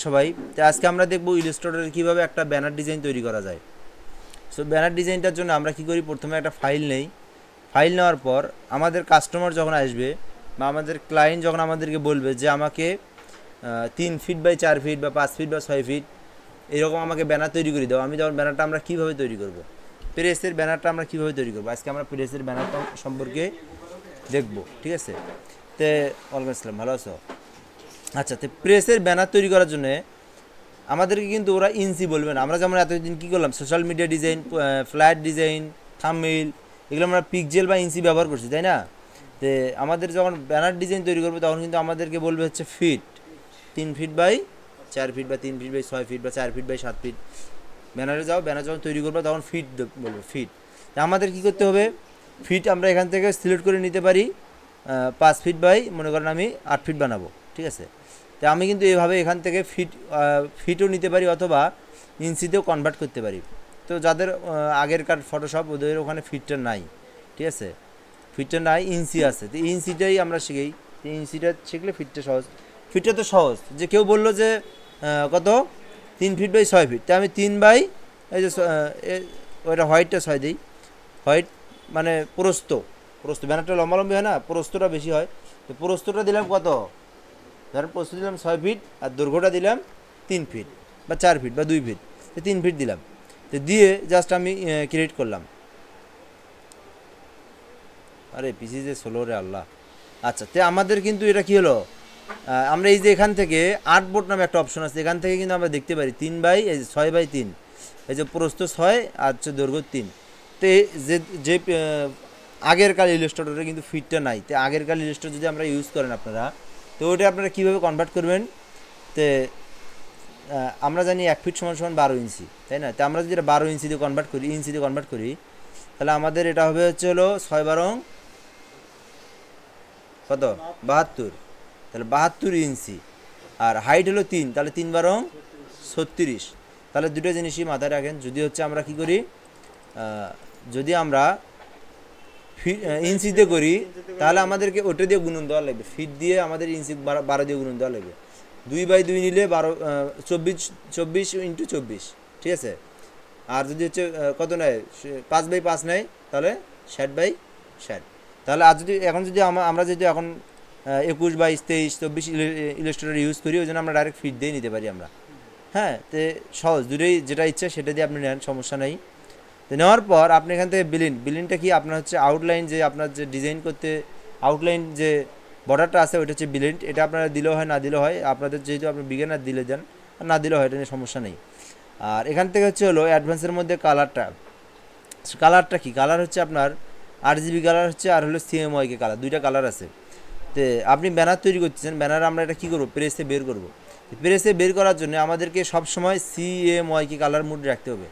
সবাই। তো আজকে আমরা দেখব ইলাস্ট্রেটরে কীভাবে একটা ব্যানার ডিজাইন তৈরি করা যায়। সো ব্যানার ডিজাইনটার জন্য আমরা কী করি, প্রথমে একটা ফাইল নেই। ফাইল নেওয়ার পর আমাদের কাস্টমার যখন আসবে বা আমাদের ক্লায়েন্ট যখন আমাদেরকে বলবে যে আমাকে 3 ফিট বাই 4 ফিট বা 5 ফিট বা 6 ফিট এরকম আমাকে ব্যানার তৈরি করে দাও, আমি তখন ব্যানারটা আমরা কীভাবে তৈরি করব, প্রেসের ব্যানারটা আমরা কীভাবে তৈরি করব, আজকে আমরা প্রেসের ব্যানারটা সম্পর্কে দেখব। ঠিক আছে, তে ওয়ালাইকুম আসসালাম, ভালো আছো? আচ্ছা, তো প্রেসের ব্যানার তৈরি করার জন্য আমাদেরকে কিন্তু ওরা ইঞ্চি বলবে না। আমরা যেমন এতদিন কী করলাম, social media design, flat design, thumbnail, এগুলো আমরা পিক্সেল বা ইঞ্চি ব্যবহার করছি, তাই না? তো আমাদের যখন ব্যানার ডিজাইন তৈরি করবে তখন কিন্তু আমাদেরকে বলবে হচ্ছে ফিট, 3 ফিট বাই 4 ফিট বা 3 ফিট বাই 6 ফিট বা 4 ফিট বাই 7 ফিট। ব্যানারে যাও, ব্যানার যখন তৈরি করবে তখন ফিট বলবে, ফিট। তা আমাদের কী করতে হবে, ফিট আমরা এখান থেকে সিলেক্ট করে নিতে পারি 5 ফিট বাই, মনে করেন আমি 8 ফিট বানাবো। ঠিক আছে, তো আমি কিন্তু এইভাবে এখান থেকে ফিটও নিতে পারি অথবা ইঞ্চিতেও কনভার্ট করতে পারি। তো যাদের আগেরকার ফটোশপ ওদের ওখানে ফিটটা নাই, ঠিক আছে, ফিটটা নাই, ইঞ্চি আছে, তো ইঞ্চিটাই আমরা শিখি। তো ইঞ্চিটা শিখলে ফিটটা সহজ। ফিটটা তো সহজ, যে কেউ বললো যে কত 3 ফিট বাই 6 ফিট, তো আমি 3 বাই এই যে ওইটা হোয়াইটটা 6 দিই, হোয়াইট মানে প্রস্থ, ব্যানারটা লম্বালম্বি হয় না, প্রস্থটা বেশি হয়, তো প্রস্থটা দিলাম কত, ধরেন প্রস্থ দিলাম 6 ফিট আর দৈর্ঘ্যটা দিলাম 3 ফিট বা 4 ফিট বা 2 ফিট, তো 3 ফিট দিলাম। তো দিয়ে জাস্ট আমি ক্রিয়েট করলাম। আরে পিসি যে স্লো রে আল্লাহ। আচ্ছা, তো আমাদের কিন্তু এটা কী হলো, আমরা এই যে এখান থেকে আর্টবোর্ড নামে একটা অপশন আছে, এখান থেকে কিন্তু আমরা দেখতে পারি 3 বাই 6 বাই 3, এই যে প্রস্থ 6 আর হচ্ছে দৈর্ঘ্য 3। তো যে আগের কাল ইলাস্ট্রেটরে কিন্তু ফিটটা নাই, তো আগের কাল ইলাস্ট্রেটর যদি আমরা ইউজ করেন আপনারা, তো ওটা আপনারা কীভাবে কনভার্ট করবেন। তো আমরা জানি 1 ফিট সমান 12 ইঞ্চি, তাই না? তো আমরা যদি এটা 12 ইঞ্চিতে কনভার্ট করি, ইঞ্চিতে কনভার্ট করি, তাহলে আমাদের এটা হবে হচ্ছে হলো 6 12 কত 72, তাহলে 72 ইঞ্চি। আর হাইট হলো 3, তাহলে 3 12 36। তাহলে দুটো জিনিসই মাথায় রাখেন। যদি হচ্ছে আমরা কি করি, যদি আমরা ইঞ্চিতে করি তাহলে আমাদেরকে ওটা দিয়ে গুণন দেওয়া লাগবে, ফিট দিয়ে আমাদের ইঞ্চি 12 দিয়ে গুণন দেওয়া লাগবে। 2 বাই 2 নিলে 24 ইন্টু 24, ঠিক আছে। আর যদি হচ্ছে কত নেয়, 5 বাই 5 নেয়, তাহলে 60 বাই 60। তাহলে আর যদি এখন যদি আমরা যদি এখন 21 22 23 24 ইলাস্ট্রেটর ইউজ করি, ওই জন্য আমরা ডাইরেক্ট ফিট দিয়ে নিতে পারি আমরা। হ্যাঁ, তো সহজ, দুটোই যেটা ইচ্ছা সেটা দিয়ে আপনি নেন, সমস্যা নেই। তো নেওয়ার পর আপনি এখান থেকে বিলিনটা কি আপনার হচ্ছে আউটলাইন, যে আপনার যে ডিজাইন করতে আউটলাইন যে বর্ডারটা আছে ওইটা হচ্ছে বিলিন। এটা আপনারা দিলেও হয় না দিলেও হয়, আপনাদের যেহেতু আপনি বিগিনার দিলে দেন, আর না দিলেও হয়, এটা নিয়ে সমস্যা নেই। আর এখান থেকে হচ্ছে হলো অ্যাডভান্সের মধ্যে কালারটা কি, কালার হচ্ছে আপনার RGB কালার হচ্ছে, আর হলো CMYK কালার, দুইটা কালার আছে। তো আপনি ব্যানার তৈরি করতেছেন, ব্যানার আমরা এটা কী করবো, প্রেসে বের করবো। প্রেসে বের করার জন্য আমাদেরকে সবসময় CMYK কালার মুড রাখতে হবে।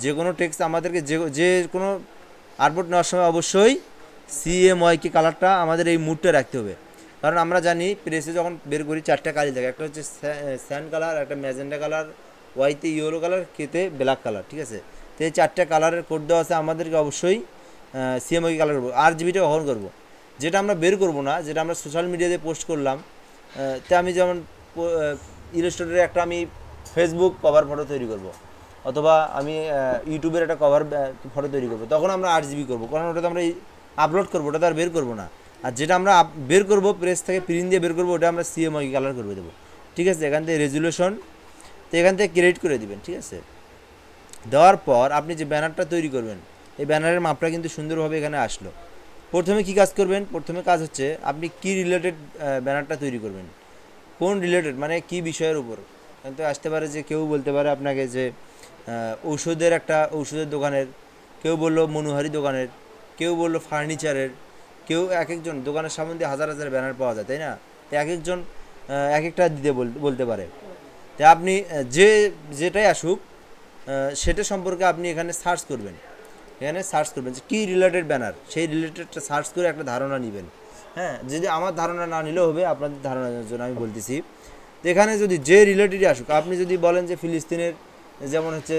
যে কোনো টেক্সট আমাদেরকে যে কোনো আর্টবোর্ড নেওয়ার সময় অবশ্যই CMYK কালারটা আমাদের এই মুডটা রাখতে হবে। কারণ আমরা জানি প্রেসে যখন বের করি 4টা কালার থাকে, একটা হচ্ছে স্যান্ড কালার, একটা ম্যাজেন্ডা কালার, ওয়াইতে ইয়েলো কালার, কেতে ব্ল্যাক কালার, ঠিক আছে। তো এই 4টা কালারের কোড দেওয়া আছে, আমাদেরকে অবশ্যই CMYK কালার করবো। RGBটা কখন করবো, যেটা আমরা বের করবো না, যেটা আমরা সোশ্যাল মিডিয়াতে পোস্ট করলাম। তো আমি যেমন ইলাস্ট্রেটরে একটা আমি ফেসবুক কভার ফটো তৈরি করব, অথবা আমি ইউটিউবের একটা কভার ফটো তৈরি করবো, তখন আমরা RGB করবো, কারণ ওটা তো আমরা আপলোড করবো, ওটা তো আর বের করবো না। আর যেটা আমরা বের করবো প্রেস থেকে প্রিন্ট দিয়ে বের করবো, ওটা আমরা CMYK কালার করে দেবো, ঠিক আছে। এখান থেকে রেজুলেশন, তো এখান থেকে ক্রিয়েট করে দিবেন, ঠিক আছে। দেওয়ার পর আপনি যে ব্যানারটা তৈরি করবেন, এই ব্যানারের মাপটা কিন্তু সুন্দরভাবে এখানে আসলো। প্রথমে কি কাজ করবেন, প্রথমে কাজ হচ্ছে আপনি কি রিলেটেড ব্যানারটা তৈরি করবেন, কোন রিলেটেড মানে কি বিষয়ের উপর। কিন্তু আসতে পারে যে কেউ বলতে পারে আপনাকে যে ঔষধের দোকানের, কেউ বললো মনোহারি দোকানের, কেউ বললো ফার্নিচারের, কেউ এক একজন দোকানের সম্বন্ধে হাজার হাজার ব্যানার পাওয়া যায়, তাই না? তো এক একজন এক একটা দিতে বলতে পারে। তো আপনি যেটাই আসুক সেটা সম্পর্কে আপনি এখানে সার্চ করবেন, যে কী রিলেটেড ব্যানার, সেই রিলেটেডটা সার্চ করে একটা ধারণা নেবেন। হ্যাঁ, যদি আমার ধারণা না নিলেও হবে, আপনাদের ধারণার জন্য আমি বলতেছি। তো এখানে যদি যে রিলেটেডই আসুক, আপনি যদি বলেন যে ফিলিস্তিনের যেমন হচ্ছে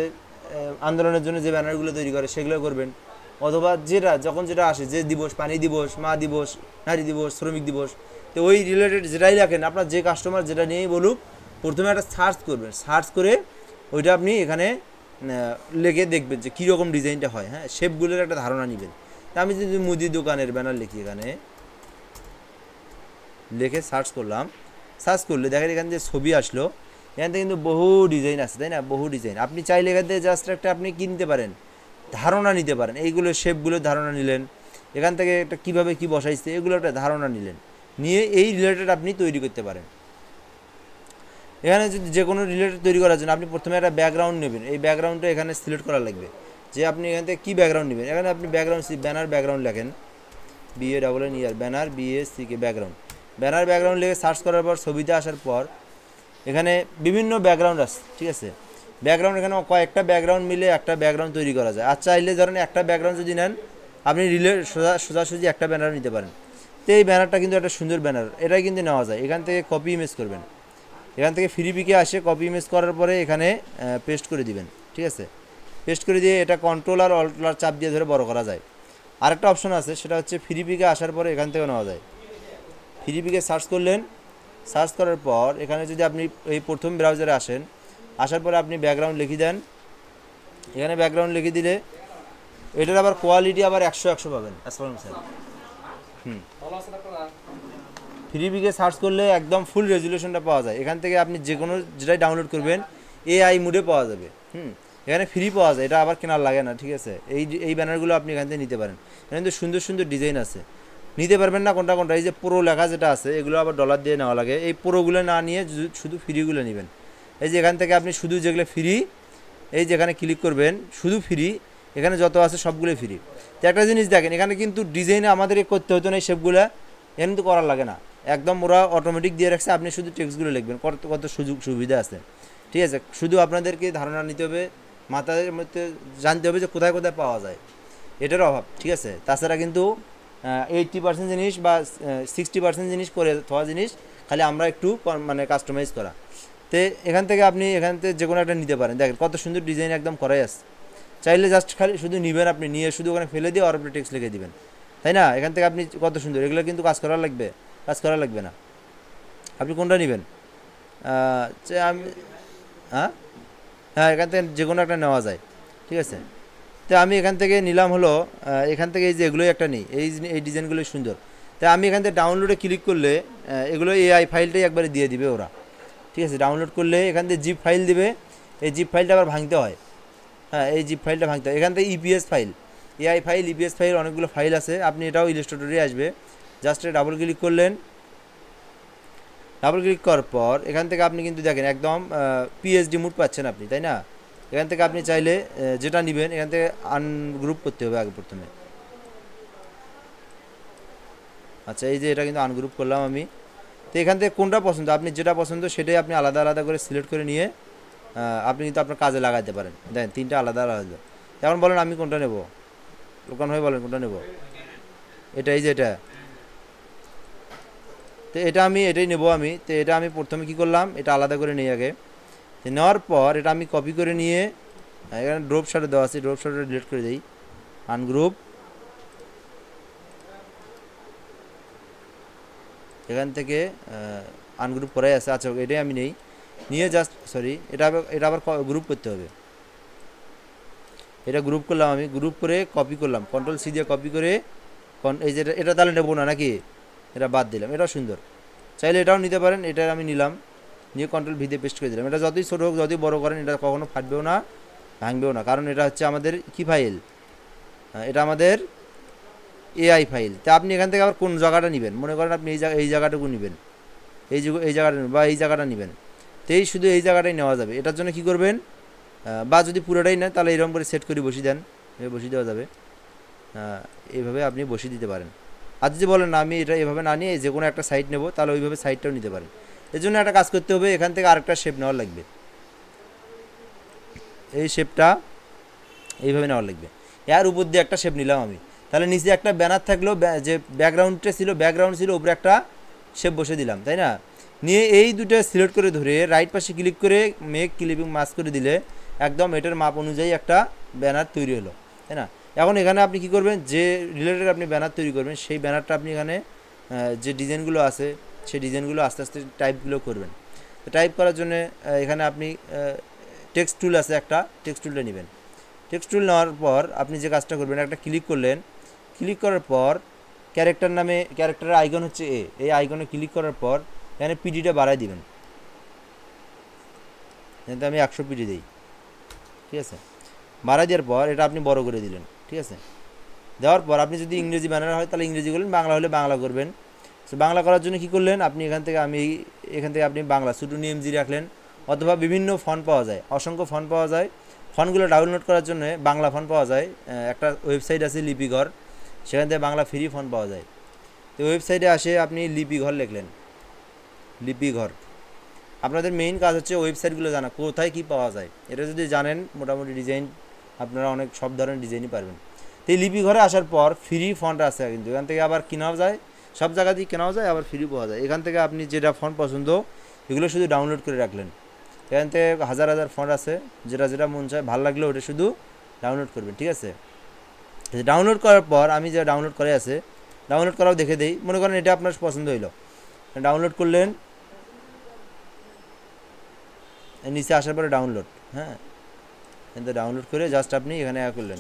আন্দোলনের জন্য যে ব্যানারগুলো তৈরি করে সেগুলো করবেন, অথবা যখন যেটা আসে, যে দিবস, পানি দিবস, মা দিবস, নারী দিবস, শ্রমিক দিবস, তো ওই রিলেটেড যেটাই রাখেন, আপনার যে কাস্টমার যেটা নিয়েই বলুক প্রথমে একটা সার্চ করবেন, সার্চ করে ওইটা আপনি এখানে লিখে দেখবেন যে কীরকম ডিজাইনটা হয়। হ্যাঁ, শেপগুলোর একটা ধারণা নেবেন। তা আমি যদি মুদি দোকানের ব্যানার লিখি, এখানে লিখে সার্চ করলাম, সার্চ করলে দেখেন এখান থেকে ছবি আসলো। এখান থেকে কিন্তু বহু ডিজাইন আছে, তাই না, বহু ডিজাইন। আপনি চাইলে এখান থেকে জাস্ট একটা আপনি কিনতে পারেন, ধারণা নিতে পারেন। এইগুলো শেপগুলোর ধারণা নিলেন, এখান থেকে একটা কীভাবে কী বসাইছে এগুলো একটা ধারণা নিলেন, নিয়ে এই রিলেটেড আপনি তৈরি করতে পারেন। এখানে যদি যে কোনো রিলেটেড তৈরি করার জন্য আপনি প্রথমে একটা ব্যাকগ্রাউন্ড নেবেন। এই ব্যাকগ্রাউন্ডটা এখানে সিলেক্ট করা লাগবে যে আপনি এখান থেকে কী ব্যাকগ্রাউন্ড নেবেন। এখানে আপনি ব্যাকগ্রাউন্ড ব্যানার ব্যাকগ্রাউন্ড লেখেন, BANNER, banner BACK background. Banner background লিখে সার্চ করার পর ছবিতে আসার পর এখানে বিভিন্ন ব্যাকগ্রাউন্ড আছে, ঠিক আছে। ব্যাকগ্রাউন্ড এখানে কয়েকটা ব্যাকগ্রাউন্ড মিলে একটা ব্যাকগ্রাউন্ড তৈরি করা যায়। আর চাইলে ধরেন একটা ব্যাকগ্রাউন্ড যদি নেন, আপনি সোজাসুজি একটা ব্যানার নিতে পারেন। তো এই ব্যানারটা কিন্তু একটা সুন্দর ব্যানার, এটাই কিন্তু নেওয়া যায়। এখান থেকে কপি ইমেজ করবেন, এখান থেকে ফ্রি পিকে আসে, কপি ইমেজ করার পরে এখানে পেস্ট করে দিবেন, ঠিক আছে। পেস্ট করে দিয়ে এটা কন্ট্রোল আর অল্ট চাপ দিয়ে ধরে বড় করা যায়। আরেকটা অপশন আছে, সেটা হচ্ছে ফ্রি পিকে আসার পরে এখান থেকে নেওয়া যায়। ফ্রি পিকে সার্চ করলেন, সার্চ করার পর এখানে যদি আপনি এই প্রথম ব্রাউজারে আসেন, আসার পরে আপনি ব্যাকগ্রাউন্ড লিখে দেন। এখানে ব্যাকগ্রাউন্ড লিখে দিলে এটার আবার কোয়ালিটি আবার 100 পাবেন। আসসালাম স্যার। ফ্রি পিকে সার্চ করলে একদম ফুল রেজুলেশনটা পাওয়া যায়। এখান থেকে আপনি যে কোনো যেটাই ডাউনলোড করবেন AI মুডে পাওয়া যাবে। এখানে ফ্রি পাওয়া যায়, এটা আবার কেনার লাগে না, ঠিক আছে। এই ব্যানারগুলো আপনি এখান থেকে নিতে পারেন। এখানে কিন্তু সুন্দর সুন্দর ডিজাইন আছে, নিতে পারবেন না কোনটা কোনটা। এই যে প্রো লেখা যেটা আছে, এগুলো আবার ডলার দিয়ে নেওয়া লাগে। এই প্রোগুলো না নিয়ে শুধু ফ্রিগুলো নেবেন। এই যে এখান থেকে আপনি শুধু যেগুলো ফ্রি, এই যেখানে ক্লিক করবেন শুধু ফ্রি, এখানে যত আছে সবগুলোই ফ্রি। তো একটা জিনিস দেখেন, এখানে কিন্তু ডিজাইনে আমাদের করতে হতো না, এই শেপগুলো এখানে কিন্তু করার লাগে না, একদম ওরা অটোমেটিক দিয়ে রাখছে। আপনি শুধু টেক্সটগুলো লিখবেন, কত কত সুযোগ সুবিধা আছে, ঠিক আছে। শুধু আপনাদেরকে ধারণা নিতে হবে, মাথার মধ্যে জানতে হবে যে কোথায় কোথায় পাওয়া যায়, এটার অভাব, ঠিক আছে। তাছাড়া কিন্তু 80% জিনিস বা 60% জিনিস করে থাকা জিনিস খালি আমরা একটু মানে কাস্টমাইজ করা। তো এখান থেকে আপনি এখান থেকে যে কোনো একটা নিতে পারেন। দেখেন কত সুন্দর ডিজাইন একদম করাই আসছে। চাইলে জাস্ট খালি শুধু নেবেন, আপনি নিয়ে শুধু ওখানে ফেলে দিয়ে আর আপনি টেক্সট লিখে দিবেন, তাই না। এখান থেকে আপনি কত সুন্দর, এগুলো কিন্তু কাজ করা লাগবে না। আপনি কোনটা নেবেন? আমি হ্যাঁ, এখান থেকে যে কোনো একটা নেওয়া যায়, ঠিক আছে। তো আমি এখান থেকে নিলাম হলো, এখান থেকে এই যে এগুলোই একটা নেই, এই ডিজাইনগুলোই সুন্দর। তাই আমি এখান থেকে ডাউনলোডে ক্লিক করলে এগুলো AI ফাইলটাই একবারে দিয়ে দিবে ওরা, ঠিক আছে। ডাউনলোড করলে এখান থেকে জিপ ফাইল দিবে, এই জিপ ফাইলটা আবার ভাঙতে হয়। হ্যাঁ, এই জিপ ফাইলটা ভাঙতে হয়। এখান থেকে EPS file, AI file, EPS file, অনেকগুলো ফাইল আছে। আপনি এটাও ইলাস্ট্রেটরে আসবে, জাস্ট ডাবল ক্লিক করলেন। ডাবল ক্লিক করার পর এখান থেকে আপনি কিন্তু দেখেন একদম PSD মুড পাচ্ছেন আপনি, তাই না। এখান থেকে আপনি চাইলে যেটা নেবেন এখান থেকে আনগ্রুপ করতে হবে আগে প্রথমে। আচ্ছা, এই যে এটা কিন্তু আনগ্রুপ করলাম আমি। তো এখান থেকে কোনটা পছন্দ, আপনি যেটা পছন্দ সেটাই আপনি আলাদা আলাদা করে সিলেক্ট করে নিয়ে আপনি কিন্তু আপনার কাজে লাগাতে পারেন। দেখেন তিনটা আলাদা আলাদা। এখন বলেন আমি কোনটা নেব, দোকান হয়ে বলেন কোনটা নেব। এটা, এই যে এটা, তো এটা আমি এটাই নেব আমি। তো এটা আমি প্রথমে কি করলাম, এটা আলাদা করে নিই আগে। নেওয়ার পর এটা আমি কপি করে নিয়ে এখানে ড্রপ শার্টে দেওয়া আছে, ড্রপ শার্টে ডিলিট করে দিই, আনগ্রুপ। এখান থেকে আনগ্রুপ করাই আছে। আচ্ছা, এটাই আমি নেই, নিয়ে জাস্ট এটা আবার গ্রুপ করতে হবে। এটা গ্রুপ করলাম আমি, গ্রুপ করে কপি করলাম, Ctrl+C দিয়ে কপি করে এই যে এটা তাহলে নেবো না নাকি, এটা বাদ দিলাম। এটাও সুন্দর, চাইলে এটাও নিতে পারেন। এটা আমি নিলাম, নিয়ে Ctrl+V দিয়ে পেস্ট করে দিলাম। এটা যতই ছোটো হোক, যতই বড়ো করেন, এটা কখনো ফাটবেও না, ভাঙবেও না, কারণ এটা হচ্ছে আমাদের কি ফাইল, এটা আমাদের AI ফাইল। তা আপনি এখান থেকে আবার কোন জায়গাটা নেবেন, মনে করেন আপনি এই জায়গাটুকু নেবেন, এই জায়গাটা বা এই জায়গাটা নেবেন, তো এই শুধু এই জায়গাটাই নেওয়া যাবে। এটার জন্য কি করবেন, বা যদি পুরোটাই নেন তাহলে এরকম করে সেট করে বসিয়ে দেন, বসিয়ে দেওয়া যাবে। এইভাবে আপনি বসিয়ে দিতে পারেন। আর যদি বলেন না আমি এটা এভাবে না নিয়ে যে কোনো একটা সাইড নেব, তাহলে ওইভাবে সাইডটাও নিতে পারেন। এর জন্য একটা কাজ করতে হবে, এখান থেকে আরেকটা শেপ নেওয়ার লাগবে। এই শেপটা এইভাবে নেওয়ার লাগবে। এর উপর দিয়ে একটা শেপ নিলাম আমি, তাহলে নিচে একটা ব্যানার থাকলো, যে ব্যাকগ্রাউন্ডটা ছিল, ব্যাকগ্রাউন্ড ছিল, উপরে একটা শেপ বসে দিলাম, তাই না। নিয়ে এই দুটো সিলেক্ট করে ধরে রাইট পাশে ক্লিক করে মেক ক্লিপিং মাস্ক করে দিলে একদম এটার মাপ অনুযায়ী একটা ব্যানার তৈরি হলো, তাই না। এখন এখানে আপনি কি করবেন, যে রিলেটেড আপনি ব্যানার তৈরি করবেন সেই ব্যানারটা আপনি এখানে যে ডিজাইনগুলো আছে সেই ডিজাইনগুলো আস্তে আস্তে টাইপগুলো করবেন। তো টাইপ করার জন্য এখানে আপনি টেক্সট টুল আছে, একটা টেক্সট টুলটা নেবেন। টেক্সট টুল নেওয়ার পর আপনি যে কাজটা করবেন, একটা ক্লিক করলেন, ক্লিক করার পর ক্যারেক্টার নামে ক্যারেক্টারের আইকন হচ্ছে এই আইকনে ক্লিক করার পর এখানে পিডিটা বাড়াই দিবেন। এতে আমি 100 পিডি দিই, ঠিক আছে। বাড়াই দেওয়ার পর এটা আপনি বড় করে দিলেন, ঠিক আছে। দেওয়ার পর আপনি যদি ইংরেজি ব্যানার হয় তাহলে ইংরেজি করলেন, বাংলা হলে বাংলা করবেন। সো বাংলা করার জন্য কী করলেন, আপনি এখান থেকে আপনি বাংলা শুধু নিএমজি রাখলেন, অথবা বিভিন্ন ফন্ট পাওয়া যায়, অসংখ্য ফন্ট পাওয়া যায়। ফন্টগুলো ডাউনলোড করার জন্য বাংলা ফন্ট পাওয়া যায়, একটা ওয়েবসাইট আছে লিপিঘর, সেখান থেকে বাংলা ফ্রি ফন্ট পাওয়া যায়। তো ওয়েবসাইটে আসে আপনি লিপিঘর লিখলেন, লিপিঘর। আপনাদের মেইন কাজ হচ্ছে ওয়েবসাইটগুলো জানা, কোথায় কী পাওয়া যায়। এটা যদি জানেন মোটামুটি ডিজাইন আপনারা অনেক সব ধরনের ডিজাইনই পারবেন। তো এই লিপিঘরে আসার পর ফ্রি ফন্ট আছে, কিন্তু এখান থেকে আবার কেনাও যায়, সব জায়গাতেই কেনাও যায়, আবার ফ্রি পাওয়া যায়। এখান থেকে আপনি যেটা ফন্ট পছন্দ এগুলো শুধু ডাউনলোড করে রাখলেন। এখান থেকে হাজার হাজার ফন্ট আছে, যেটা যেটা মন চায় ভালো লাগলে ওটা শুধু ডাউনলোড করবেন, ঠিক আছে। ডাউনলোড করার পর আমি যে ডাউনলোড করে আছে, ডাউনলোড করাও দেখে দিই। মনে করেন এটা আপনার পছন্দ হইলো, ডাউনলোড করলেন, নিচে আসার পরে ডাউনলোড, হ্যাঁ, কিন্তু ডাউনলোড করে জাস্ট আপনি এখানে করলেন।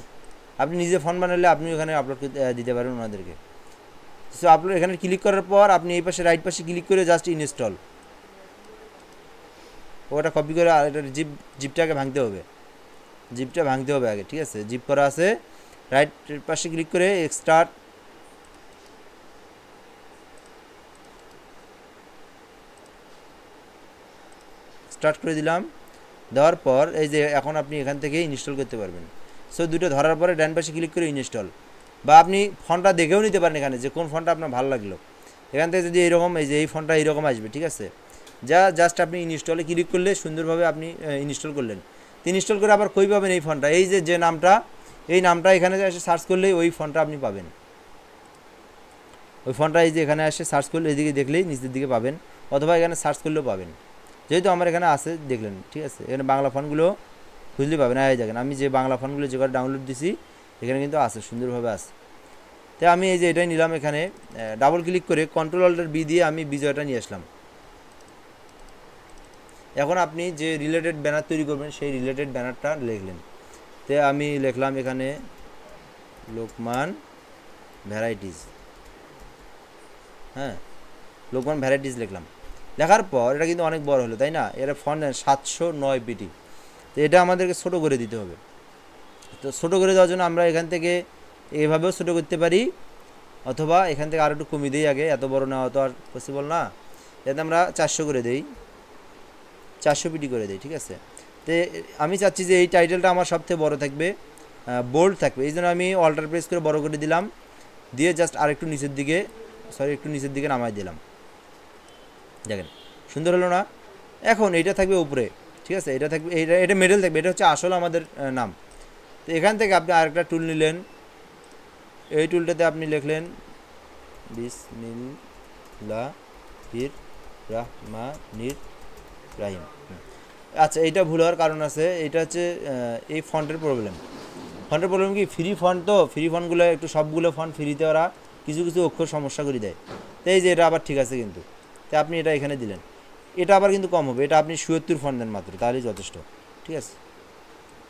আপনি নিজে ফন্ট বানালে আপনি এখানে আপলোড দিতে পারেন ওনাদেরকে। সো আপলোড এখানে ক্লিক করার পর আপনি এই পাশে রাইট পাশে ক্লিক করে জাস্ট ইনস্টল, ওটা কপি করে আর এটা জিপটাকে ভাঙতে হবে, জিপটা ভাঙতে হবে আগে, ঠিক আছে। জিপ করা আছে, রাইট পাশে ক্লিক করে এক্সট্রাক্ট, স্টার্ট করে দিলাম। দেওয়ার পর এই যে এখন আপনি এখান থেকে ইনস্টল করতে পারবেন। সো দুটো ধরার পরে ডান পাশে ক্লিক করে ইনস্টল, বা আপনি ফন্টটা দেখেও নিতে পারেন এখানে যে কোন ফন্টটা আপনার ভালো লাগলো। এখান থেকে যদি এইরকম, এই যে এই ফন্টটা এইরকম আসবে, ঠিক আছে। জাস্ট আপনি ইনস্টলে ক্লিক করলে সুন্দরভাবে আপনি ইনস্টল করলেন। ইনস্টল করে আবার কই পাবেন এই ফন্টটা, এই যে নামটা, এই নামটা এখানে এসে সার্চ করলেই ওই ফন্টটা আপনি পাবেন। ওই ফন্টটা এই যে এখানে এসে সার্চ করলে এদিকে দেখলেই নিচের দিকে পাবেন, অথবা এখানে সার্চ করলেও পাবেন। যেহেতু আমার এখানে আছে দেখলেন, ঠিক আছে। এখানে বাংলা ফন্টগুলো খুঁজলে পাবেন। এই দেখেন আমি যে বাংলা ফন্টগুলো যে করে ডাউনলোড দিছি এখানে কিন্তু আছে, সুন্দরভাবে আছে। তাই আমি এই যে এটাই নিলাম, এখানে ডাবল ক্লিক করে Ctrl-Alt-B দিয়ে আমি বিজয়টা নিয়ে আসলাম। এখন আপনি যে রিলেটেড ব্যানার তৈরি করবেন সেই রিলেটেড ব্যানারটা লিখলেন। তো আমি লিখলাম এখানে লোকমান ভ্যারাইটিস, হ্যাঁ, লোকমান ভ্যারাইটিস লিখলাম। লেখার পর এটা কিন্তু অনেক বড় হলো, তাই না। এর ফন্ট 709 পিটি। তো এটা আমাদেরকে ছোটো করে দিতে হবে। তো ছোটো করে দেওয়ার জন্য আমরা এখান থেকে এভাবেও ছোটো করতে পারি, অথবা এখান থেকে আরও একটু কমিয়ে দিই। আগে এত বড় নেওয়া তো আর পসিবল না, যাতে আমরা 400 করে দিই, 400 পিটি করে দিই, ঠিক আছে। তো আমি চাচ্ছি যে এই টাইটেলটা আমার সবথেকে বড় থাকবে, বোল্ড থাকবে, এই জন্য আমি অল্টার প্রেস করে বড় করে দিলাম, দিয়ে জাস্ট আরেকটু নিচের দিকে, একটু নিচের দিকে নামাই দিলাম। দেখেন সুন্দর হলো না। এখন এইটা থাকবে উপরে, ঠিক আছে, এটা থাকবে, এটা মিডল থাকবে, এটা হচ্ছে আসলে আমাদের নাম। তো এখান থেকে আপনি আরেকটা টুল নিলেন, এই টুলটাতে আপনি লিখলেন বিসমিল্লাহির রহমানির রহিম। আচ্ছা, এইটা ভুল হওয়ার কারণ আছে, এটা হচ্ছে এই ফন্টের প্রবলেম। ফন্টের প্রবলেম কি, ফ্রি ফন্ট তো, ফ্রি ফন্টগুলো একটু সবগুলো ফন্ট ফ্রিতে ওরা কিছু কিছু অক্ষর সমস্যা করে দেয়। তো এই যে এটা আবার ঠিক আছে, কিন্তু তো আপনি এটা এখানে দিলেন, এটা আবার কিন্তু কম হবে, এটা আপনি ৭৭ ফন্ট দেন মাত্র, তাহলেই যথেষ্ট, ঠিক আছে।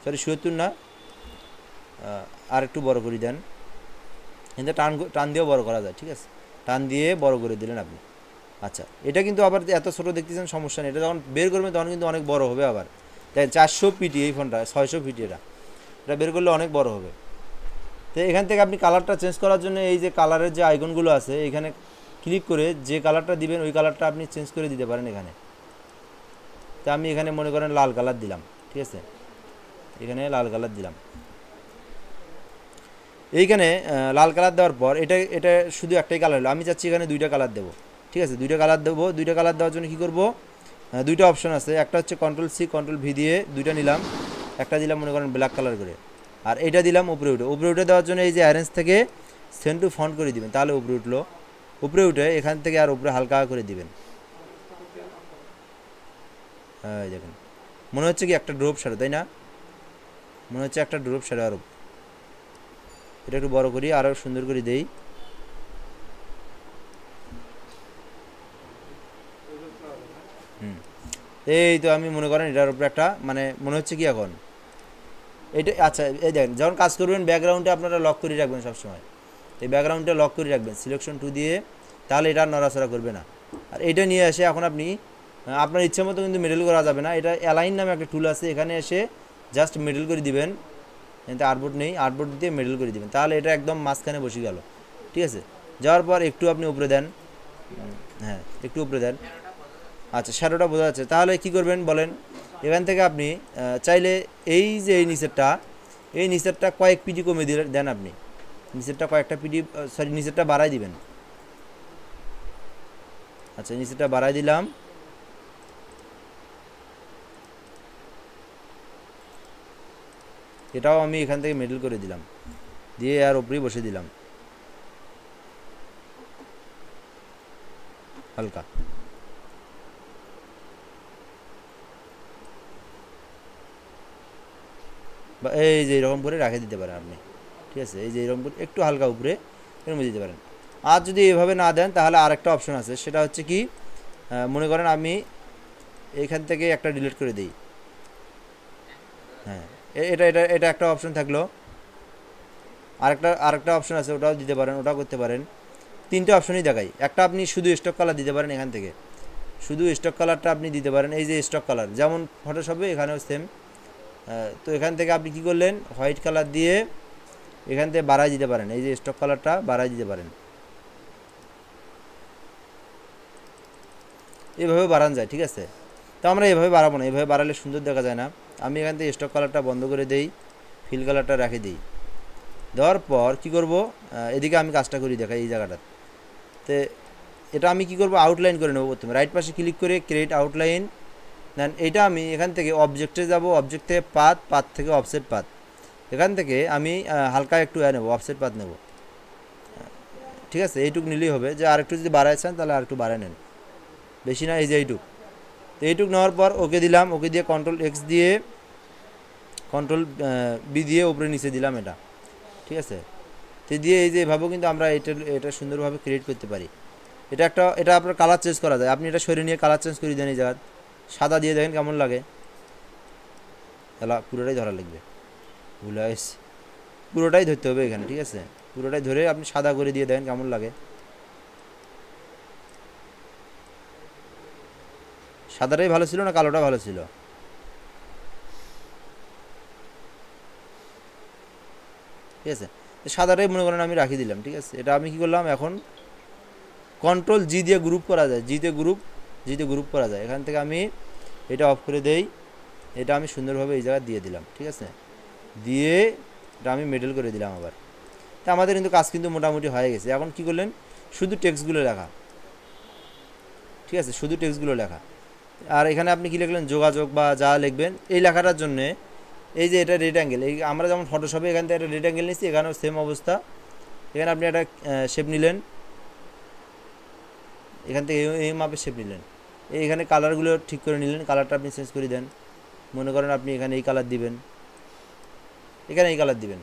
সরি ৭৭ না, আর একটু বড় করে দেন, কিন্তু টান দিয়েও বড় করা যায়, ঠিক আছে। টান দিয়ে বড় করে দিলেন আপনি। আচ্ছা, এটা কিন্তু আবার এত ছোটো দেখতেছেন, সমস্যা নেই, এটা যখন বের করবেন তখন কিন্তু অনেক বড় হবে আবার। তাই 400 পিটি এই ফোনটা, 600 পিটি এটা বের করলে অনেক বড় হবে। তো এখান থেকে আপনি কালারটা চেঞ্জ করার জন্য এই যে কালারের যে আইকনগুলো আছে এখানে ক্লিক করে যে কালারটা দিবেন ওই কালারটা আপনি চেঞ্জ করে দিতে পারেন এখানে। তো আমি এখানে মনে করেন লাল কালার দিলাম, ঠিক আছে, এখানে লাল কালার দিলাম। এইখানে লাল কালার দেওয়ার পর এটা শুধু একটাই কালার হলো, আমি চাচ্ছি এখানে দুইটা কালার দেবো, ঠিক আছে। দুইটা কালার দেবো, দুইটা কালার দেওয়ার জন্য কী করবো, দুইটা অপশন আছে, একটা হচ্ছে Ctrl-C Ctrl-V দিয়ে দুইটা নিলাম, একটা দিলাম মনে করেন ব্ল্যাক কালার করে, আর এইটা দিলাম উপরে উঠে দেওয়ার জন্য এই যে অ্যারেঞ্জ থেকে সেন্ড টু ফন্ট করে দিবেন, তাহলে উপরে উঠলো। উপরে উঠে এখান থেকে আর উপরে হালকা করে দিবেন। হ্যাঁ দেখুন, মনে হচ্ছে কি একটা ড্রপ শ্যাডো, তাই না, মনে হচ্ছে একটা ড্রপ শ্যাডো। আরও এটা একটু বড় করি, আরও সুন্দর করে দেই। এই তো আমি মনে করেন এটার উপরে একটা মানে মনে হচ্ছে কি এখন এটা আচ্ছা এই দেখেন যখন কাজ করবেন ব্যাকগ্রাউন্ডে আপনারা লক করে রাখবেন সবসময়, এই ব্যাকগ্রাউন্ডটা লক করে রাখবেন সিলেকশন টু দিয়ে, তাহলে এটা নড়াচড়া করবে না। আর এটা নিয়ে এসে এখন আপনি আপনার ইচ্ছে মতো কিন্তু মেডেল করা যাবে না, এটা অ্যালাইন নামে একটা টুল আছে, এখানে এসে জাস্ট মেডেল করে দিবেন, এতে আর্টবোর্ড নেই, আর্টবোর্ড দিয়ে মেডেল করে দিবেন, তাহলে এটা একদম মাঝখানে বসে গেল। ঠিক আছে, যাওয়ার পর একটু আপনি উপরে দেন, হ্যাঁ একটু উপরে দেন। আচ্ছা শ্যাডোটা বোঝা যাচ্ছে, তাহলে কি করবেন বলেন, এখান থেকে আপনি চাইলে এই যে এই নিচেরটা কয়েক পিডি কমে দেন, আপনি নিচেরটা কয়েকটা পিডি সরি নিচেরটা বাড়াই দিবেন। আচ্ছা নিচেরটা বাড়াই দিলাম, এটাও আমি এখান থেকে মিডল করে দিলাম, দিয়ে আর উপরেই বসে দিলাম হালকা। বা এই যে এরকম করে রেখে দিতে পারেন আপনি, ঠিক আছে, এই যে এরকম করে একটু হালকা উপরে এরকম দিতে পারেন। আর যদি এভাবে না দেন তাহলে আরেকটা অপশন আছে, সেটা হচ্ছে কি মনে করেন আমি এইখান থেকে একটা ডিলিট করে দিই, হ্যাঁ এটা এটা এটা একটা অপশন থাকলো, আরেকটা অপশন আছে, ওটাও দিতে পারেন, ওটাও করতে পারেন। তিনটে অপশনই দেখাই, একটা আপনি শুধু স্টক কালার দিতে পারেন, এখান থেকে শুধু স্টক কালারটা আপনি দিতে পারেন, এই যে স্টক কালার যেমন ফটোশপে এখানেও সেম। তো এখান থেকে আপনি কি করলেন, হোয়াইট কালার দিয়ে এখান থেকে বাড়াই দিতে পারেন, এই যে স্টক কালারটা বাড়াই দিতে পারেন, এভাবে বাড়ানো যায়। ঠিক আছে, তো আমরা এভাবে বাড়াবো না, এভাবে বাড়ালে সুন্দর দেখা যায় না। আমি এখান থেকে স্টক কালারটা বন্ধ করে দেই, ফিল কালারটা রেখে দিই, দেওয়ার পর কী করব, এদিকে আমি কাজটা করি দেখাই এই জায়গাটাতে। তো এটা আমি কি করব, আউটলাইন করে নেব প্রথমে, রাইট পাশে ক্লিক করে ক্রিয়েট আউটলাইন। দেন এটা আমি এখান থেকে অবজেক্টে যাব, অবজেক্ট থেকে পাথ থেকে অফসেট পাথ, এখান থেকে আমি হালকা একটু নেব, অফসেট পাথ নেব। ঠিক আছে, এইটুক নিলেই হবে, যে আরেকটু যদি বাড়ায় চান তাহলে আরেকটু বাড়ায় নেন, বেশি না, এই যে এইটুক। তো এইটুক নেওয়ার পর ওকে দিলাম, ওকে দিয়ে কন্ট্রোল এক্স দিয়ে কন্ট্রোল বি দিয়ে উপরে নিচে দিলাম এটা। ঠিক আছে, তো দিয়ে এই যে এভাবেও কিন্তু আমরা এটা সুন্দরভাবে ক্রিয়েট করতে পারি। এটা আপনার কালার চেঞ্জ করা যায়, আপনি এটা সরিয়ে নিয়ে কালার চেঞ্জ করে দেন, এই জায়গায় সাদা দিয়ে দেখেন কেমন লাগে, তাহলে পুরোটাই ধরা লাগবে, ভুলে এসে পুরোটাই ধরতে হবে এখানে। ঠিক আছে, পুরোটাই ধরে আপনি সাদা করে দিয়ে দেখেন কেমন লাগে, সাদাটাই ভালো ছিল না কালোটা ভালো ছিল? ঠিক আছে, সাদাটাই মনে করেন আমি রাখি দিলাম। ঠিক আছে, এটা আমি কি করলাম, এখন কন্ট্রোল জি দিয়ে গ্রুপ করা যায়, জিতে গ্রুপ করা যায়, এখান থেকে আমি এটা অফ করে দেই, এটা আমি সুন্দরভাবে এই জায়গায় দিয়ে দিলাম। ঠিক আছে, দিয়ে এটা আমি মেডেল করে দিলাম আবার। তা আমাদের কিন্তু কাজ কিন্তু মোটামুটি হয়ে গেছে। এখন কি করলেন, শুধু টেক্সটগুলো লেখা। ঠিক আছে, শুধু টেক্সটগুলো লেখা। আর এখানে আপনি কি লিখলেন, যোগাযোগ বা যা লিখবেন, এই লেখাটার জন্যে এই যে এটা রেড অ্যাঙ্গেল, এই আমরা যেমন ফটোশপে এখান থেকে একটা রেড অ্যাঙ্গেল নিচ্ছি, এখানেও সেম অবস্থা। এখানে আপনি একটা শেপ নিলেন, এখান থেকে এই মাপে শেপ নিলেন, এইখানে কালারগুলো ঠিক করে নিলেন, কালারটা আপনি চেঞ্জ করে দেন, মনে করেন আপনি এখানে এই কালার দিবেন, এখানে এই কালার দিবেন।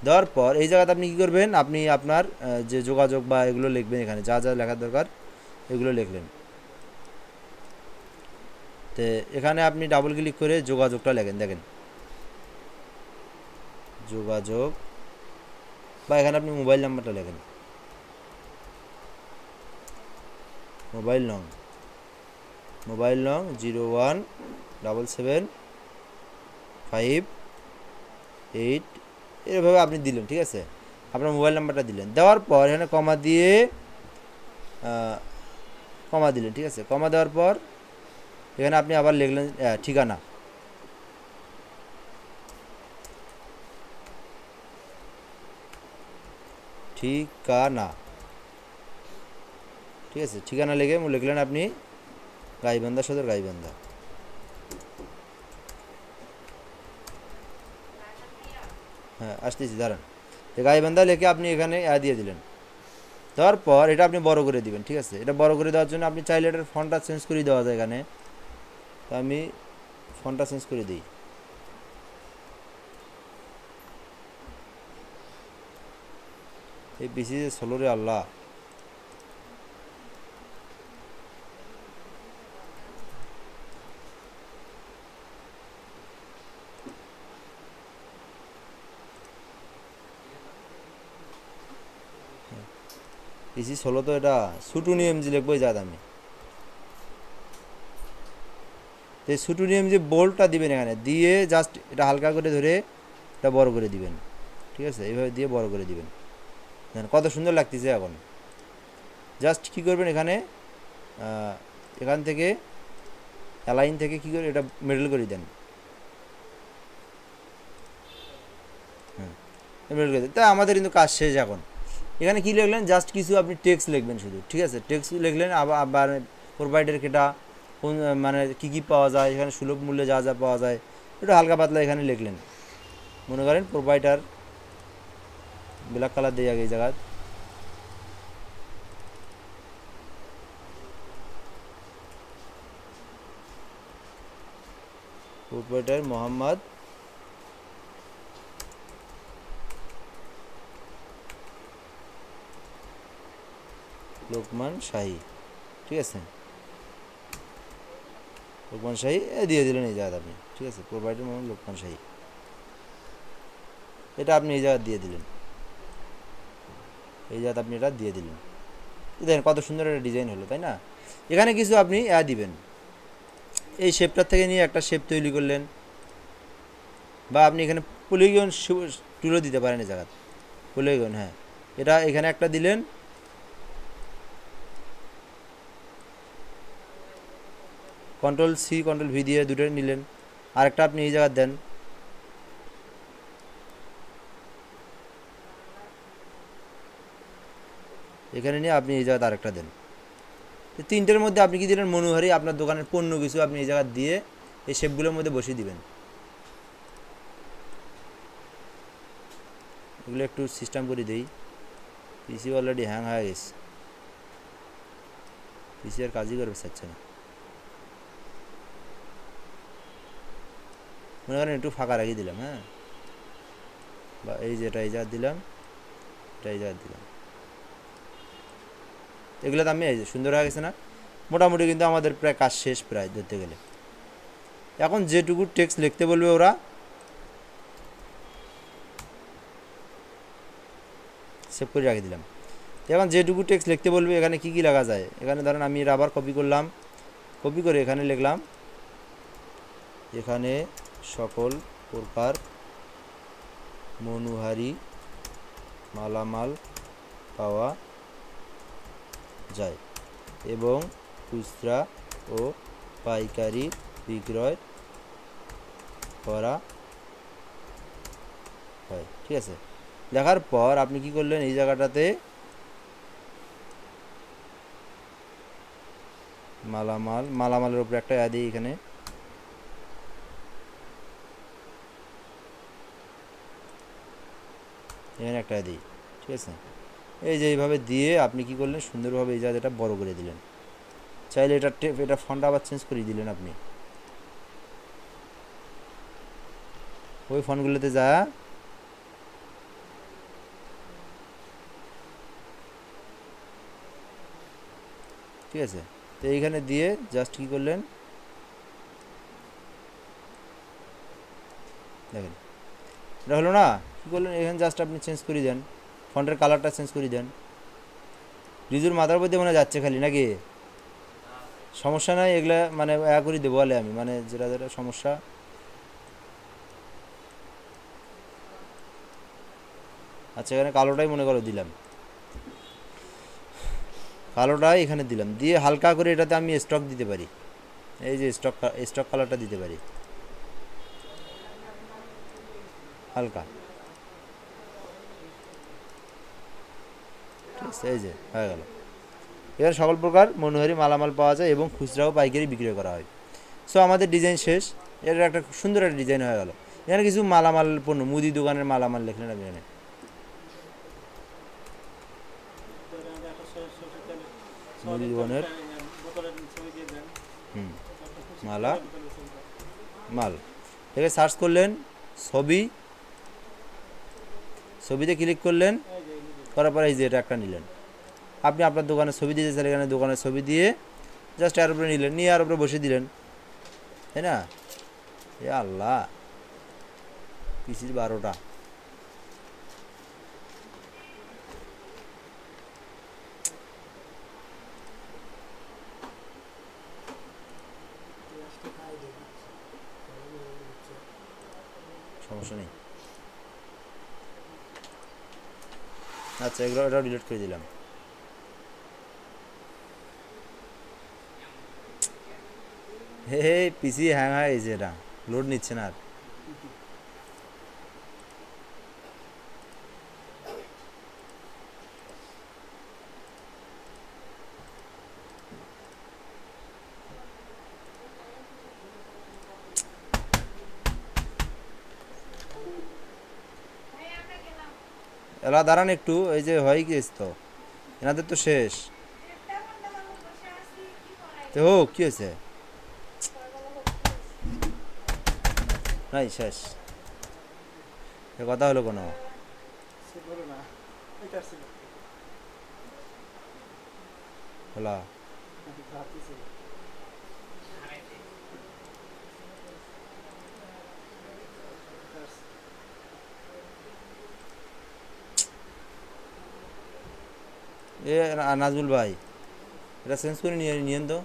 দেওয়ার পর এই জায়গাতে আপনি কী করবেন, আপনি আপনার যে যোগাযোগ বা এগুলো লিখবেন, এখানে যা যা লেখার দরকার এগুলো লিখলেন। তো এখানে আপনি ডাবল ক্লিক করে যোগাযোগটা লেখেন, দেখেন যোগাযোগ, বা এখানে আপনি মোবাইল নাম্বারটা লেখেন, মোবাইল নং 017775 এভাবে আপনি দিলেন। ঠিক আছে, আপনার মোবাইল নাম্বারটা দিলেন, দেওয়ার পর এখানে কমা দিলেন। ঠিক আছে, কমা দেওয়ার পর এখানে আপনি আবার লিখলেন ঠিকানা। ঠিক আছে, ঠিকানা লিখে লিখলেন আপনি গাইবান্ধা, সদর গাইবান্ধা। হ্যাঁ আসতেছি, দাঁড়ান, গাইবান্ধা লিখে আপনি এখানে দিয়ে দিলেন। দেওয়ার পর এটা আপনি বড় করে দিবেন। ঠিক আছে, এটা বড় করে দেওয়ার জন্য আপনি চাইলে এটার ফন্টটা চেঞ্জ করে দেওয়া যায় এখানে, তো আমি ফন্টটা চেঞ্জ করে দিই। এই পিসি যে ষোলো রে আল্লাহ, পিসি 16 তো এটা সুটুনিয়াম জি লিখবো যা আমি এই সুটুনিয়াম যে বোল্টটা দিবেন এখানে দিয়ে জাস্ট এটা হালকা করে ধরে এটা বড় করে দিবেন ঠিক আছে এইভাবে দিয়ে বড় করে দিবেন দেখেন কত সুন্দর লাগতেছে এখন জাস্ট কি করবেন এখানে এখান থেকে অ্যালাইন থেকে কি করে এটা মিডল করে দেন হ্যাঁ মিডল করে দেন তা আমাদের কিন্তু কাজ শেষ এখন এখানে কি লিখলেন জাস্ট কিছু আপনি টেক্সট লিখবেন শুধু ঠিক আছে টেক্সট লিখলেন আবার প্রোভাইডার কেটা কোন মানে কি পাওয়া যায় এখানে সুলভ মূল্যে যা যা পাওয়া যায় একটু হালকা পাতলা এখানে লিখলেন মনে করেন প্রোভাইডার ব্ল্যাক কালার দিয়ে আগে এই জায়গা প্রোভাইডার মোহাম্মদ লোকমান শাহী ঠিক আছে লোকমান শাহী দিয়ে দিলেন এই জায়গা আপনি ঠিক আছে প্রোভাইডার মোহাম্মদ লোকমান শাহী এটা আপনি এই জায়গা দিয়ে দিলেন এই জায়গা আপনি এটা দিয়ে দিলেন দেখেন কত সুন্দর একটা ডিজাইন হলো তাই না এখানে কিছু আপনি দিবেন এই শেপটার থেকে নিয়ে একটা শেপ তৈরি করলেন বা আপনি এখানে পলিগন টুলও দিতে পারেন এই জায়গাতে পলিগন হ্যাঁ এটা এখানে একটা দিলেন কন্ট্রোল সি কন্ট্রোল ভি দিয়ে দুটো নিলেন আরেকটা আপনি এই জায়গা দেন এখানে নিয়ে আপনি এই জায়গাতে আরেকটা দেন তিনটের মধ্যে আপনি কি দিলেন মনোহারি আপনার দোকানের পণ্য কিছু আপনি এই জায়গা দিয়ে এই শেপগুলোর মধ্যে বসিয়ে দিবেন এগুলো একটু সিস্টেম করে দেই পিসি অলরেডি হ্যাং হয়ে গেছে পিসি আর কাজই করবে চাচ্ছে না মনে করেন একটু ফাঁকা রাখিয়ে দিলাম হ্যাঁ বা এই যেটা এই জায়গা দিলাম এটা এই জায়গা দিলাম এগুলো তো আমি এই যে সুন্দর হয়ে গেছে না মোটামুটি কিন্তু আমাদের প্রায় কাজ শেষ প্রায় ধরতে গেলে এখন যেটুকু টেক্সট লিখতে বলবে ওরা সেভ করে রাখে দিলাম এখন যেটুকু টেক্সট লিখতে বলবে এখানে কি কি লেখা যায় এখানে ধরেন আমি আবার কপি করলাম কপি করে এখানে লিখলাম এখানে সকল প্রকার মনোহারি মালামাল পাওয়া যায় এবং খুচরা ও পাইকারি বিক্রয় করা হয় ঠিক আছে লেখার পর আপনি কি করলেন এই জায়গাটাতে মালামালের উপরে একটা দিই এখানে এখানে একটা দিই ঠিক আছে এই যে এইভাবে দিয়ে আপনি কি করলেন সুন্দরভাবে এই জায়গাটা বড় করে দিলেন চাইলে এটা ফন্ট আবার চেঞ্জ করে দিলেন আপনি ওই ফন্টগুলোতে যা ঠিক আছে তো এইখানে দিয়ে জাস্ট কি করলেন দেখেন এটা হলো না কী করলেন এখানে জাস্ট আপনি চেঞ্জ করে দেন ফন্টের কালারটা চেঞ্জ করে দেন রিজুর মাথার মধ্যে মনে যাচ্ছে খালি নাকি সমস্যা নাই এগুলা মানে করে দেবো বলে আমি মানে যেটা যেটা সমস্যা আচ্ছা এখানে কালোটাই মনে করো দিলাম কালোটাই এখানে দিলাম দিয়ে হালকা করে এটাতে আমি স্টক দিতে পারি এই যে স্টক কালারটা দিতে পারি হালকা ঠিক আছে এই যে হয়ে গেল এখানে সকল প্রকার মনোহারি মালামাল পাওয়া যায় এবং খুচরা ও পাইকারি বিক্রয় করা হয় সো আমাদের ডিজাইন শেষ এর একটা সুন্দর একটা ডিজাইন হয়ে গেল এখানে কিছু মালামাল পণ্য মুদি দোকানের মালামাল লিখলেন আপনি এখানে মুদি দোকানের মাল এখানে সার্চ করলেন ছবিতে ক্লিক করলেন করার পরে এই যে এটা একটা নিলেন আপনি আপনার দোকানের ছবি দিতে চাইলে এখানে দোকানের ছবি দিয়ে জাস্ট এর উপরে নিলেন নিয়ে আর উপরে বসে দিলেন তাই না এ আল্লাহ পিসির 12টা সমস্যা নেই। আচ্ছা এটাও ডিলিট করে দিলাম। হে পিসি হ্যাং হয়ে গেছে, এটা লোড নিচ্ছে না আর। এলা দাঁড়ান একটু, এই যে হয়ে গেছে তো, এনাদের তো শেষ। তো হোক, কি হয়েছে? নাই শেষ, কথা হলো কোনো? হলা এ নাজমুল ভাই, এটা চেঞ্জ করে নিয়েন তো,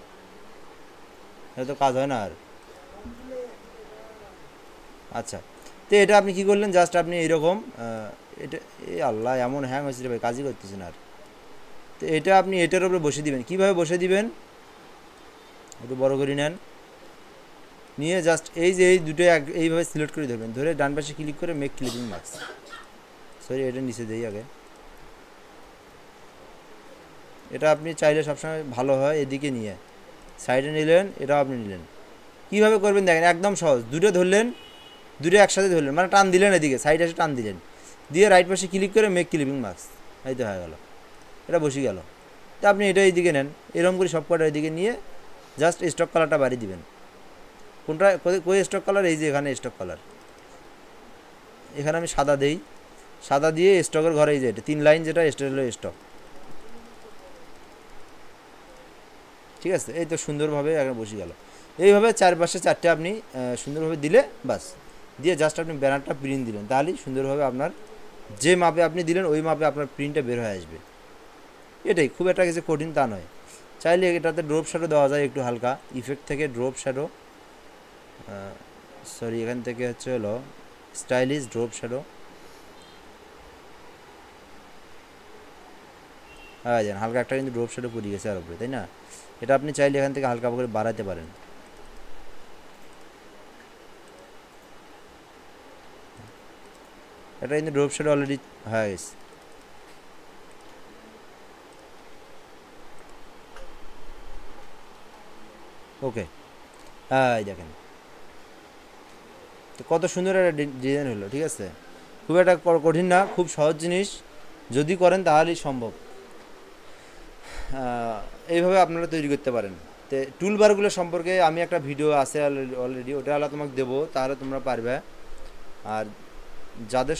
এটা তো কাজ হয় না আর। আচ্ছা, তো এটা আপনি কি করলেন, জাস্ট আপনি এইরকম এটা, এ আল্লাহ এমন হ্যাং হয়েছে রে ভাই, কাজই করতেছে না আর। তো এটা আপনি এটার উপরে বসে দিবেন। কিভাবে বসে দিবেন, একটু বড় করে নেন, নিয়ে জাস্ট এই যে এই দুটো এইভাবে সিলেক্ট করে ধরবেন, ধরে ডান পাশে ক্লিক করে মেক ক্লিপিং মাস্ক, সরি এটা নিচে দেই আগে। এটা আপনি চাইলে সবসময় ভালো হয় এদিকে নিয়ে সাইডে নিলেন, এটাও আপনি নিলেন। কীভাবে করবেন দেখেন, একদম সহজ। দুটো ধরলেন, দুটো একসাথে ধরলেন, মানে টান দিলেন এদিকে, সাইডে এসে টান দিলেন, দিয়ে রাইট পাশে ক্লিক করে মেক ক্লিপিং মাস্ক, এই তো হয়ে গেল, এটা বসে গেল। তো আপনি এটা এইদিকে নেন, এরকম করে সব কটা এইদিকে নিয়ে জাস্ট স্টক কালারটা বাড়িয়ে দিবেন। কোনটা কই স্টক কালার, এই যে এখানে স্টক কালার, এখানে আমি সাদা দেই, সাদা দিয়ে স্টকের ঘরে এই যে এটা 3 লাইন যেটা স্টক, ঠিক আছে। এই তো সুন্দরভাবে এখন বসে গেল। এইভাবে চারপাশে চারটে আপনি সুন্দরভাবে দিলে বাস, দিয়ে জাস্ট আপনি ব্যানারটা প্রিন্ট দিলেন, তাহলেই সুন্দরভাবে আপনার যে মাপে আপনি দিলেন ওই মাপে আপনার প্রিন্টটা বের হয়ে আসবে। এটাই, খুব একটা কিছু কঠিন তা নয়। চাইলে এটাতে ড্রপ শ্যাডো দেওয়া যায় একটু হালকা, ইফেক্ট থেকে ড্রপ শ্যাডো, সরি এখান থেকে হচ্ছে হলো স্টাইলিশ ড্রপ শ্যাডো, হ্যাঁ জান হালকা একটা কিন্তু ড্রপ শ্যাডো পড়ে গেছে আর উপরে, তাই না? এটা আপনি চাইলে এখান থেকে হালকা করে বাড়াতে পারেন। এটা কিন্তু ড্রপ শ্যাডো অলরেডি হয়ে গেছে। ওকে, হ্যাঁ দেখেন তো কত সুন্দর একটা ডিজাইন হলো, ঠিক আছে। খুব একটা কঠিন না, খুব সহজ জিনিস, যদি করেন তাহলেই সম্ভব। এইভাবে আপনারা তৈরি করতে পারেন। তো টুলবারগুলো সম্পর্কে আমি একটা ভিডিও আছে অলরেডি, ওটা তোমাকে দেবো, তাহলে তোমরা পারবে। আর যাদের